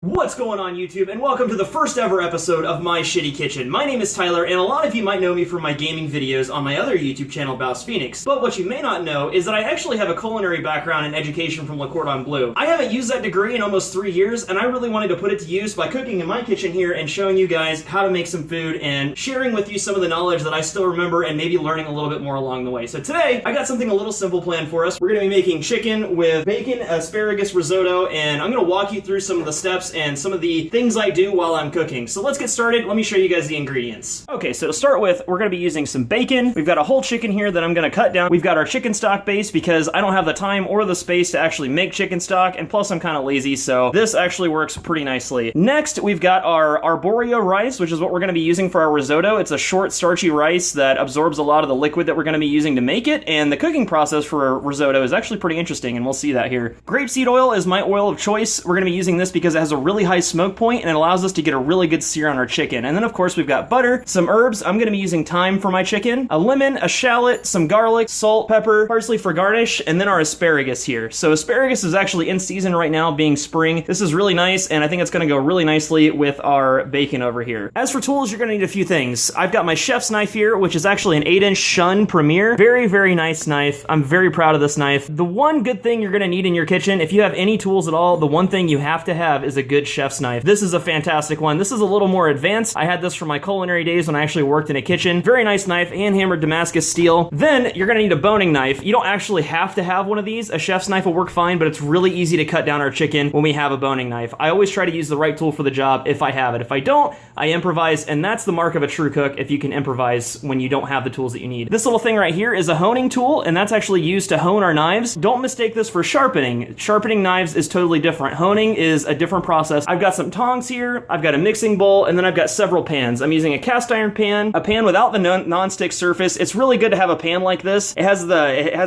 What's going on YouTube, and welcome to the first ever episode of My Shitty Kitchen. My name is Tyler, and a lot of you might know me from my gaming videos on my other YouTube channel, Baus Phoenix. But what you may not know is that I actually have a culinary background and education from Le Cordon Bleu. I haven't used that degree in almost 3 years, and I really wanted to put it to use by cooking in my kitchen here and showing you guys how to make some food and sharing with you some of the knowledge that I still remember and maybe learning a little bit more along the way. So today, I got something a little simple planned for us. We're going to be making chicken with bacon, asparagus, risotto, and I'm going to walk you through some of the steps and some of the things I do while I'm cooking. So let's get started. Let me show you guys the ingredients. Okay, so to start with, we're going to be using some bacon. We've got a whole chicken here that I'm going to cut down. We've got our chicken stock base because I don't have the time or the space to actually make chicken stock, and plus I'm kind of lazy, so this actually works pretty nicely. Next, we've got our arborio rice, which is what we're going to be using for our risotto. It's a short, starchy rice that absorbs a lot of the liquid that we're going to be using to make it, and the cooking process for a risotto is actually pretty interesting, and we'll see that here. Grapeseed oil is my oil of choice. We're going to be using this because it has a really high smoke point and it allows us to get a really good sear on our chicken. And then of course we've got butter, some herbs. I'm going to be using thyme for my chicken, a lemon, a shallot, some garlic, salt, pepper, parsley for garnish, and then our asparagus here. So asparagus is actually in season right now, being spring. This is really nice, and I think it's going to go really nicely with our bacon over here. As for tools, you're going to need a few things. I've got my chef's knife here, which is actually an 8-inch Shun Premier. Very, very nice knife. I'm very proud of this knife. The one good thing you're going to need in your kitchen, if you have any tools at all, the one thing you have to have is a good chef's knife. This is a fantastic one. This is a little more advanced. I had this for my culinary days when I actually worked in a kitchen. Very nice knife, hand-hammered Damascus steel. Then you're gonna need a boning knife. You don't actually have to have one of these. A chef's knife will work fine, but it's really easy to cut down our chicken when we have a boning knife. I always try to use the right tool for the job if I have it. If I don't, I improvise, and that's the mark of a true cook, if you can improvise when you don't have the tools that you need. This little thing right here is a honing tool, and that's actually used to hone our knives. Don't mistake this for sharpening. Sharpening knives is totally different. Honing is a different process. I've got some tongs here, I've got a mixing bowl, and then I've got several pans. I'm using a cast iron pan, a pan without the non-stick surface. It's really good to have a pan like this. It has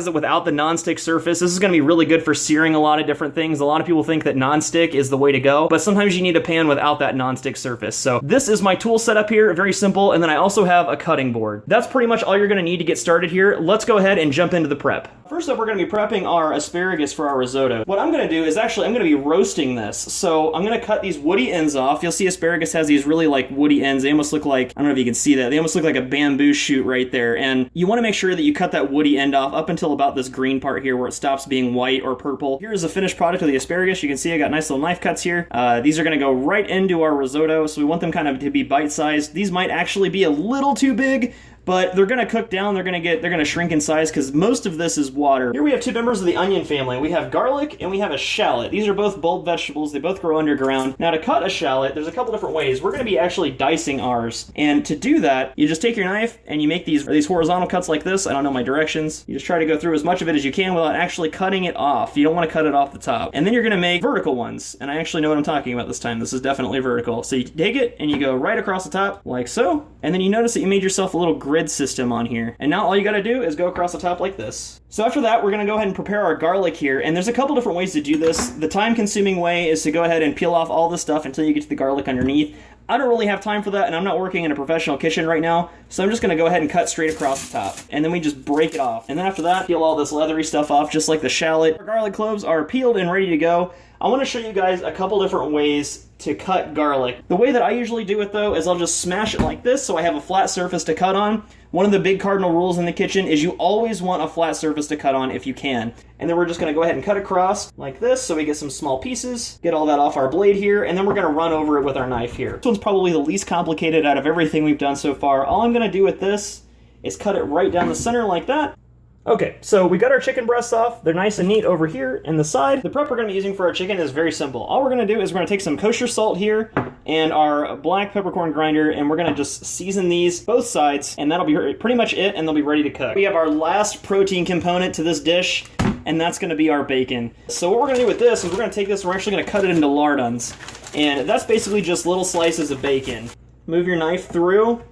it without the non-stick surface. This is going to be really good for searing a lot of different things. A lot of people think that non-stick is the way to go, but sometimes you need a pan without that non-stick surface. So this is my tool setup here, very simple, and then I also have a cutting board. That's pretty much all you're going to need to get started here. Let's go ahead and jump into the prep. First up, we're going to be prepping our asparagus for our risotto. What I'm going to do is actually I'm going to be roasting this. So I'm going to cut these woody ends off. You'll see asparagus has these really like woody ends. They almost look like, I don't know if you can see that, they almost look like a bamboo shoot right there. And you want to make sure that you cut that woody end off up until about this green part here where it stops being white or purple. Here's the finished product of the asparagus. You can see I got nice little knife cuts here. These are going to go right into our risotto, so we want them kind of to be bite-sized. These might actually be a little too big, but they're gonna cook down, they're gonna shrink in size because most of this is water. Here we have two members of the onion family. We have garlic and we have a shallot. These are both bulb vegetables. They both grow underground. Now to cut a shallot, there's a couple different ways. We're gonna be actually dicing ours. And to do that, you just take your knife and you make these horizontal cuts like this. I don't know my directions. You just try to go through as much of it as you can without actually cutting it off. You don't wanna cut it off the top. And then you're gonna make vertical ones. And I actually know what I'm talking about this time. This is definitely vertical. So you take it and you go right across the top like so. And then you notice that you made yourself a little grid system on here. And now all you gotta do is go across the top like this. So after that, we're gonna go ahead and prepare our garlic here. And there's a couple different ways to do this. The time-consuming way is to go ahead and peel off all this stuff until you get to the garlic underneath. I don't really have time for that, and I'm not working in a professional kitchen right now, so I'm just gonna go ahead and cut straight across the top. And then we just break it off. And then after that, peel all this leathery stuff off, just like the shallot. Our garlic cloves are peeled and ready to go. I want to show you guys a couple different ways to cut garlic. The way that I usually do it though is I'll just smash it like this so I have a flat surface to cut on. One of the big cardinal rules in the kitchen is you always want a flat surface to cut on if you can. And then we're just gonna go ahead and cut across like this so we get some small pieces, get all that off our blade here, and then we're gonna run over it with our knife here. This one's probably the least complicated out of everything we've done so far. All I'm gonna do with this is cut it right down the center like that. Okay, so we got our chicken breasts off. They're nice and neat over here in the side. The prep we're going to be using for our chicken is very simple. All we're going to do is we're going to take some kosher salt here and our black peppercorn grinder, and we're going to just season these both sides, and that'll be pretty much it, and they'll be ready to cook. We have our last protein component to this dish, and that's going to be our bacon. So what we're going to do with this is we're going to take this and we're actually going to cut it into lardons, and that's basically just little slices of bacon. Move your knife through.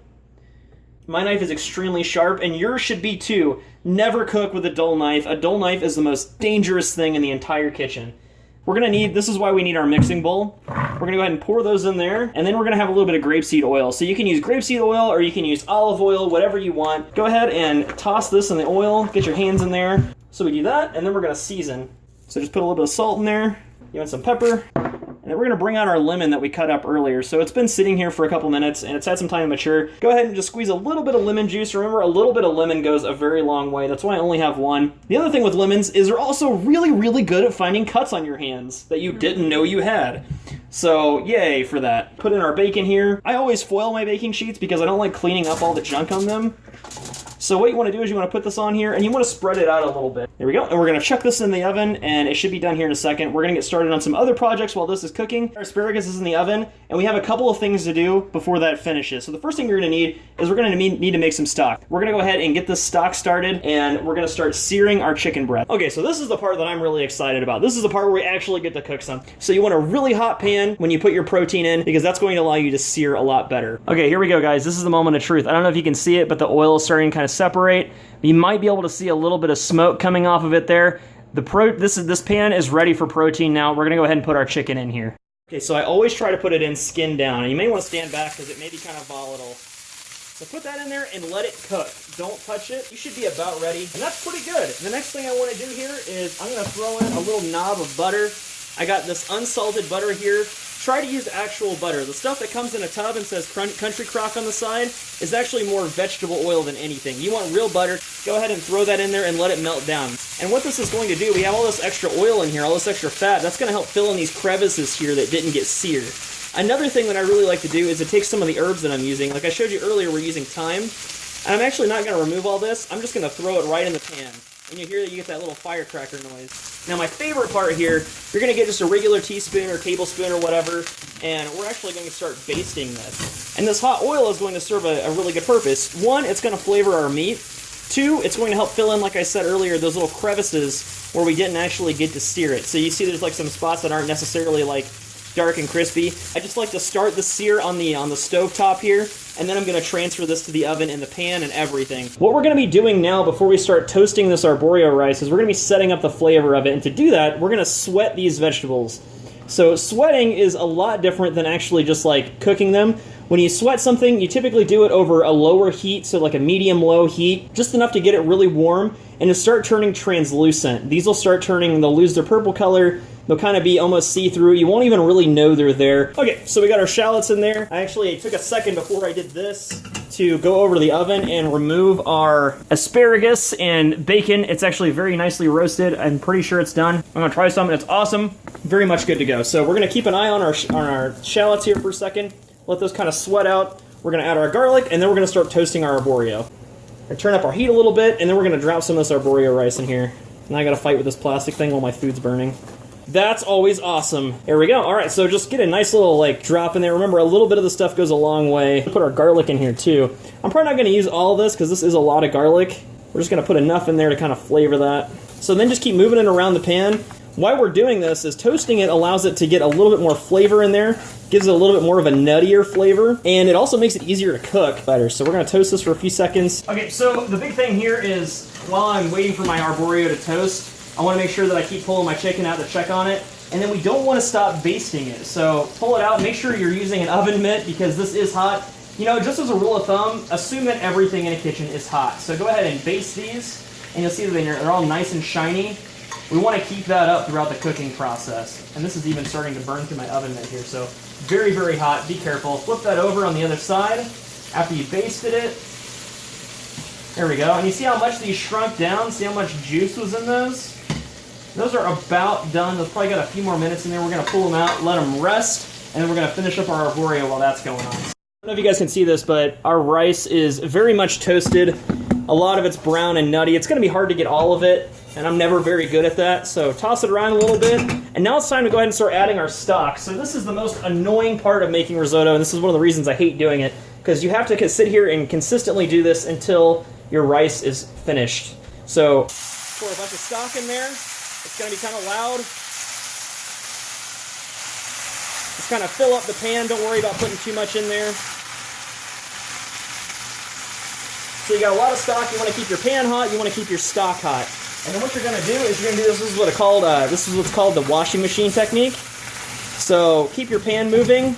My knife is extremely sharp, and yours should be too. Never cook with a dull knife. A dull knife is the most dangerous thing in the entire kitchen. We're gonna need, this is why we need our mixing bowl. We're gonna go ahead and pour those in there, and then we're gonna have a little bit of grapeseed oil. So you can use grapeseed oil, or you can use olive oil, whatever you want. Go ahead and toss this in the oil, get your hands in there. So we do that, and then we're gonna season. So just put a little bit of salt in there, you want some pepper, and And we're going to bring out our lemon that we cut up earlier. So it's been sitting here for a couple minutes, and it's had some time to mature. Go ahead and just squeeze a little bit of lemon juice. Remember, a little bit of lemon goes a very long way. That's why I only have one. The other thing with lemons is they're also really, really good at finding cuts on your hands that you didn't know you had. So, yay for that. Put in our bacon here. I always foil my baking sheets because I don't like cleaning up all the junk on them. So what you want to do is you want to put this on here, and you want to spread it out a little bit. There we go, and we're going to chuck this in the oven, and it should be done here in a second. We're going to get started on some other projects while this is cooking. Our asparagus is in the oven, and we have a couple of things to do before that finishes. So the first thing you're going to need is we're going to need to make some stock. We're going to go ahead and get this stock started, and we're going to start searing our chicken breast. Okay, so this is the part that I'm really excited about. This is the part where we actually get to cook some. So you want a really hot pan when you put your protein in, because that's going to allow you to sear a lot better. Okay, here we go, guys. This is the moment of truth. I don't know if you can see it, but the oil is starting to kind of separate. You might be able to see a little bit of smoke coming off of it there. This pan is ready for protein now. We're going to go ahead and put our chicken in here. Okay, so I always try to put it in skin down. And you may want to stand back because it may be kind of volatile. So put that in there and let it cook. Don't touch it. You should be about ready. And that's pretty good. The next thing I want to do here is I'm going to throw in a little knob of butter. I got this unsalted butter here. Try to use actual butter. The stuff that comes in a tub and says Country Crock on the side is actually more vegetable oil than anything. You want real butter. Go ahead and throw that in there and let it melt down. And what this is going to do, we have all this extra oil in here, all this extra fat. That's going to help fill in these crevices here that didn't get seared. Another thing that I really like to do is to take some of the herbs that I'm using. Like I showed you earlier, we're using thyme. And I'm actually not going to remove all this. I'm just going to throw it right in the pan. And you hear that you get that little firecracker noise. Now my favorite part here, you're going to get just a regular teaspoon or tablespoon or whatever, and we're actually going to start basting this. And this hot oil is going to serve a really good purpose. One, it's going to flavor our meat. Two, it's going to help fill in, like I said earlier, those little crevices where we didn't actually get to sear it. So you see there's like some spots that aren't necessarily like dark and crispy. I just like to start the sear on the stove top here, and then I'm going to transfer this to the oven and the pan and everything. What we're going to be doing now before we start toasting this arborio rice is we're going to be setting up the flavor of it, and to do that, we're going to sweat these vegetables. So sweating is a lot different than actually just like cooking them. When you sweat something, you typically do it over a lower heat, so like a medium-low heat, just enough to get it really warm, and to start turning translucent. These will start turning, they'll lose their purple color, they'll kind of be almost see-through. You won't even really know they're there. Okay, so we got our shallots in there. I actually took a second before I did this to go over to the oven and remove our asparagus and bacon. It's actually very nicely roasted. I'm pretty sure it's done. I'm gonna try some, and it's awesome. Very much good to go. So we're gonna keep an eye on our shallots here for a second. Let those kind of sweat out. We're gonna add our garlic, and then we're gonna start toasting our arborio. And turn up our heat a little bit, and then we're gonna drop some of this arborio rice in here. And I gotta fight with this plastic thing while my food's burning. That's always awesome. There we go. All right, so just get a nice little like drop in there. Remember, a little bit of the stuff goes a long way. Put our garlic in here too. I'm probably not going to use all of this because this is a lot of garlic. We're just going to put enough in there to kind of flavor that. So then just keep moving it around the pan. Why we're doing this is toasting it allows it to get a little bit more flavor in there, gives it a little bit more of a nuttier flavor, and it also makes it easier to cook better. So we're going to toast this for a few seconds. Okay, so the big thing here is while I'm waiting for my arborio to toast, I want to make sure that I keep pulling my chicken out to check on it. And then we don't want to stop basting it. So pull it out, make sure you're using an oven mitt because this is hot. You know, just as a rule of thumb, assume that everything in a kitchen is hot. So go ahead and baste these, and you'll see that they're all nice and shiny. We want to keep that up throughout the cooking process. And this is even starting to burn through my oven mitt here. So very, very hot. Be careful. Flip that over on the other side after you basted it. There we go. And you see how much these shrunk down? See how much juice was in those? Those are about done. They've probably got a few more minutes in there. We're going to pull them out, let them rest, and then we're going to finish up our arborio while that's going on. I don't know if you guys can see this, but our rice is very much toasted. A lot of it's brown and nutty. It's going to be hard to get all of it, and I'm never very good at that. So toss it around a little bit. And now it's time to go ahead and start adding our stock. So this is the most annoying part of making risotto, and this is one of the reasons I hate doing it, because you have to sit here and consistently do this until your rice is finished. So pour a bunch of stock in there. It's going to be kind of loud. Just kind of fill up the pan. Don't worry about putting too much in there. So you got a lot of stock. You want to keep your pan hot. You want to keep your stock hot. And then what you're going to do is you're going to do this is what's called the washing machine technique. So keep your pan moving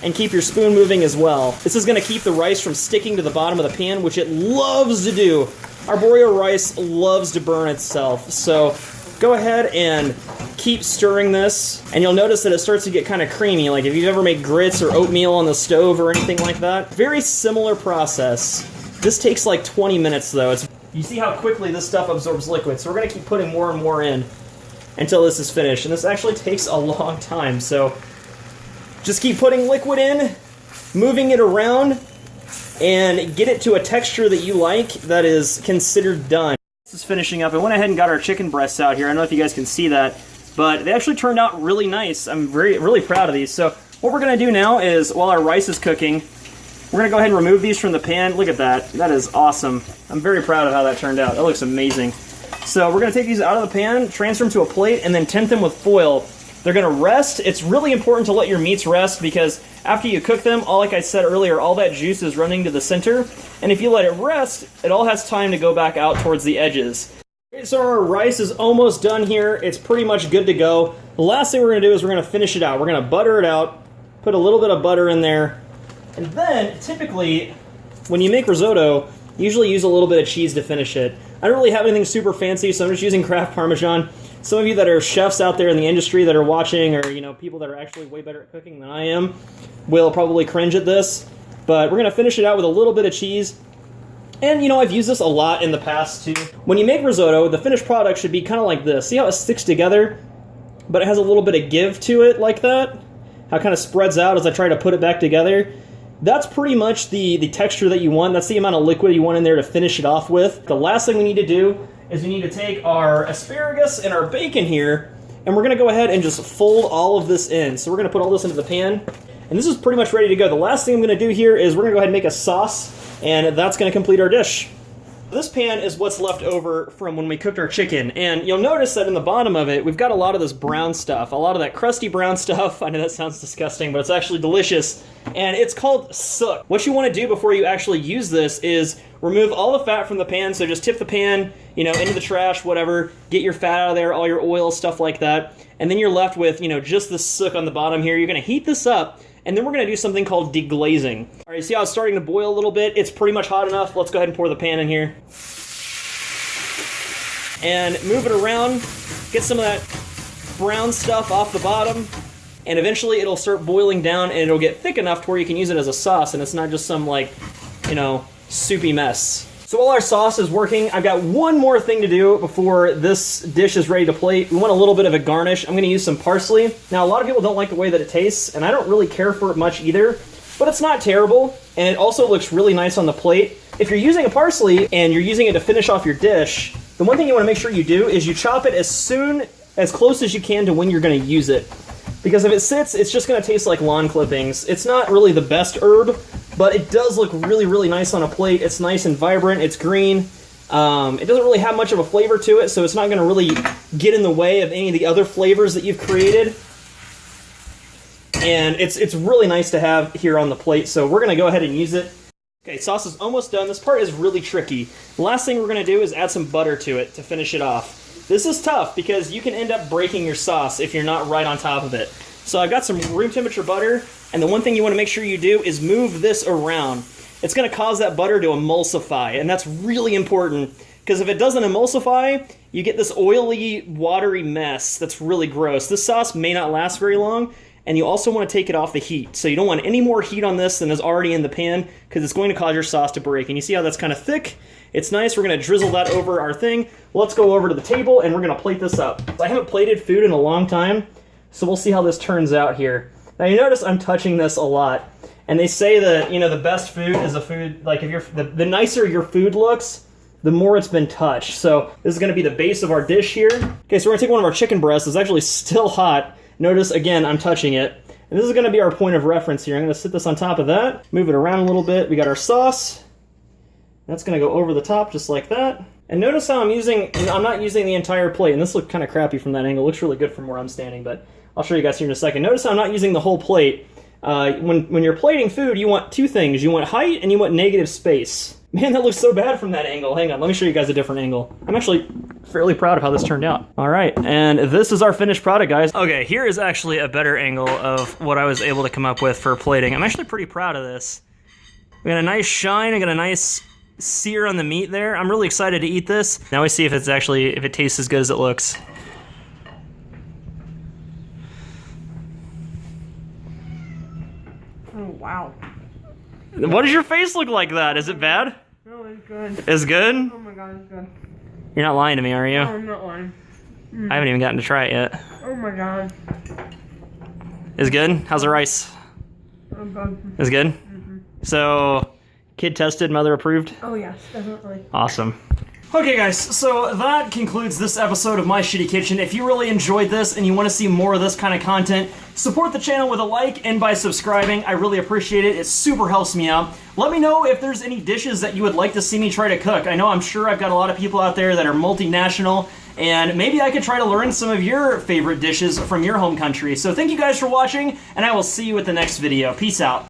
and keep your spoon moving as well. This is going to keep the rice from sticking to the bottom of the pan, which it loves to do. Arborio rice loves to burn itself. So go ahead and keep stirring this, and you'll notice that it starts to get kind of creamy, like if you've ever made grits or oatmeal on the stove or anything like that. Very similar process. This takes like 20 minutes though. You see how quickly this stuff absorbs liquid, so we're gonna keep putting more and more in until this is finished, and this actually takes a long time, so just keep putting liquid in, moving it around, and get it to a texture that you like that is considered done. This is finishing up. I went ahead and got our chicken breasts out here. I don't know if you guys can see that, but they actually turned out really nice. I'm really proud of these. So what we're gonna do now is, while our rice is cooking, we're gonna go ahead and remove these from the pan. Look at that, that is awesome. I'm very proud of how that turned out. That looks amazing. So we're gonna take these out of the pan, transfer them to a plate, and then tent them with foil. They're gonna rest. It's really important to let your meats rest because after you cook them, like I said earlier, all that juice is running to the center. And if you let it rest, it all has time to go back out towards the edges. So our rice is almost done here. It's pretty much good to go. The last thing we're gonna do is we're gonna finish it out. We're gonna butter it out, put a little bit of butter in there, and then typically, when you make risotto, you usually use a little bit of cheese to finish it. I don't really have anything super fancy, so I'm just using Kraft Parmesan. Some of you that are chefs out there in the industry that are watching, or people that are actually way better at cooking than I am, will probably cringe at this. But we're gonna finish it out with a little bit of cheese. And I've used this a lot in the past too. When you make risotto, the finished product should be kind of like this. See how it sticks together, but it has a little bit of give to it like that? How it kind of spreads out as I try to put it back together. That's pretty much the texture that you want. That's the amount of liquid you want in there to finish it off with. The last thing we need to do is we need to take our asparagus and our bacon here, and we're gonna go ahead and just fold all of this in. So we're gonna put all this into the pan, and this is pretty much ready to go. The last thing I'm gonna do here is we're gonna go ahead and make a sauce, and that's gonna complete our dish. This pan is what's left over from when we cooked our chicken, and you'll notice that in the bottom of it, we've got a lot of this brown stuff, a lot of that crusty brown stuff. I know that sounds disgusting, but it's actually delicious, and it's called soot. What you want to do before you actually use this is remove all the fat from the pan, so just tip the pan, into the trash, whatever, get your fat out of there, all your oil, stuff like that, and then you're left with, just the soot on the bottom here. You're going to heat this up, and then we're going to do something called deglazing. All right, see how it's starting to boil a little bit? It's pretty much hot enough. Let's go ahead and pour the pan in here. And move it around. Get some of that brown stuff off the bottom. And eventually it'll start boiling down, and it'll get thick enough to where you can use it as a sauce, and it's not just some, soupy mess. So while our sauce is working, I've got one more thing to do before this dish is ready to plate. We want a little bit of a garnish. I'm going to use some parsley. Now, a lot of people don't like the way that it tastes, and I don't really care for it much either, but it's not terrible, and it also looks really nice on the plate. If you're using a parsley and you're using it to finish off your dish, the one thing you want to make sure you do is you chop it as close as you can to when you're going to use it. Because if it sits, it's just going to taste like lawn clippings. It's not really the best herb, but it does look really, really nice on a plate. It's nice and vibrant. It's green. It doesn't really have much of a flavor to it, so it's not going to really get in the way of any of the other flavors that you've created. And it's really nice to have here on the plate, so we're going to go ahead and use it. Okay, sauce is almost done. This part is really tricky. The last thing we're going to do is add some butter to it to finish it off. This is tough because you can end up breaking your sauce if you're not right on top of it. So I've got some room temperature butter, and the one thing you want to make sure you do is move this around. It's going to cause that butter to emulsify, and that's really important because if it doesn't emulsify, you get this oily, watery mess that's really gross. This sauce may not last very long, and you also want to take it off the heat. So you don't want any more heat on this than is already in the pan because it's going to cause your sauce to break. And you see how that's kind of thick? It's nice. We're going to drizzle that over our thing. Let's go over to the table, and we're going to plate this up. I haven't plated food in a long time, so we'll see how this turns out here. Now you notice I'm touching this a lot, and they say that the best food is a food like if the nicer your food looks, the more it's been touched. So this is going to be the base of our dish here. Okay, so we're going to take one of our chicken breasts. It's actually still hot. Notice again I'm touching it, and this is going to be our point of reference here. I'm going to sit this on top of that, move it around a little bit. We got our sauce. That's going to go over the top just like that. And notice how I'm not using the entire plate, and this looked kind of crappy from that angle. It looks really good from where I'm standing, but I'll show you guys here in a second. Notice how I'm not using the whole plate. When you're plating food, you want two things. You want height and you want negative space. Man, that looks so bad from that angle. Hang on, let me show you guys a different angle. I'm actually fairly proud of how this turned out. All right, and this is our finished product, guys. Okay, here is actually a better angle of what I was able to come up with for plating. I'm actually pretty proud of this. We got a nice shine, I got a nice sear on the meat there. I'm really excited to eat this. Now we see if it tastes as good as it looks. Oh, wow. What does your face look like that? Is it bad? No, it's good. It's good? Oh my god, it's good. You're not lying to me, are you? No, I'm not lying. I haven't even gotten to try it yet. Oh my god. Is it good? How's the rice? Oh god. Is it good? So, kid tested, mother approved? Oh yes, definitely. Awesome. Okay guys, so that concludes this episode of My Shitty Kitchen. If you really enjoyed this and you want to see more of this kind of content, support the channel with a like and by subscribing. I really appreciate it. It super helps me out. Let me know if there's any dishes that you would like to see me try to cook. I know I'm sure I've got a lot of people out there that are multinational, and maybe I could try to learn some of your favorite dishes from your home country. So thank you guys for watching, and I will see you at the next video. Peace out.